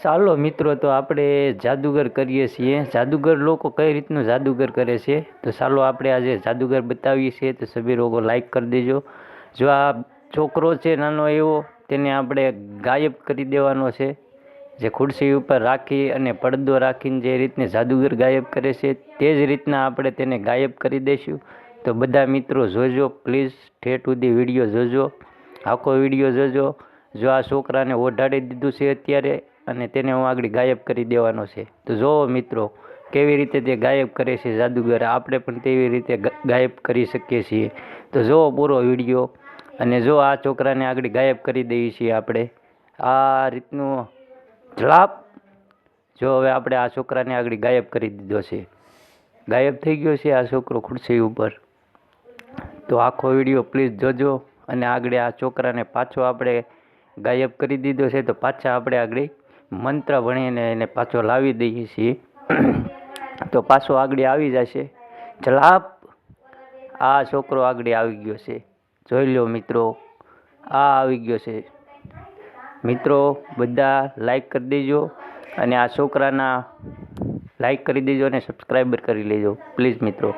ચાલો મિત્રો, તો આપણે જાદુગર કરીએ છીએ. જાદુગર લોકો કઈ રીતનું જાદુગર કરે છે, તો ચાલો આપણે આજે જાદુગર બતાવીએ છીએ. તો સભી લોકો લાઈક કરી દેજો. જો આ છોકરો છે નાનો એવો, તેને આપણે ગાયબ કરી દેવાનો છે. જે ખુરશી ઉપર રાખી અને પડદો રાખીને જે રીતને જાદુગર ગાયબ કરે છે, તે જ રીતના આપણે તેને ગાયબ કરી દઈશું. તો બધા મિત્રો જોજો પ્લીઝ, ઠેઠ સુધી વિડીયો જોજો, આખો વિડીયો જોજો. જો આ છોકરાને ઓઢાડી દીધું છે અત્યારે, અને તેને હું આગળ ગાયબ કરી દેવાનો છે. તો જોવો મિત્રો કેવી રીતે તે ગાયબ કરે છે જાદુગર. આપણે પણ તેવી રીતે ગાયબ કરી શકીએ છીએ. તો જોવો પૂરો વિડીયો. અને જો આ છોકરાને આગળ ગાયબ કરી દઈએ છીએ આપણે આ રીતનું ઝલાપ. જો હવે આપણે આ છોકરાને આગળ ગાયબ કરી દીધો છે, ગાયબ થઈ ગયો છે આ છોકરો ખુરશી ઉપર. તો આખો વિડીયો પ્લીઝ જોજો. અને આગળ આ છોકરાને પાછો આપણે ગાયબ કરી દીધો છે, તો પાછા આપણે આગળ મંત્ર ભણીને એને પાછો લાવી દઈએ છીએ. તો પાછો આગળ આવી જશે ઝલાપ. આ છોકરો આગળ આવી ગયો છે, જોઈ લો મિત્રો, આ આવી ગયો છે. મિત્રો બધા લાઈક કરી દેજો, અને આ છોકરાના લાઈક કરી દેજો અને સબસ્ક્રાઈબર કરી લેજો પ્લીઝ મિત્રો.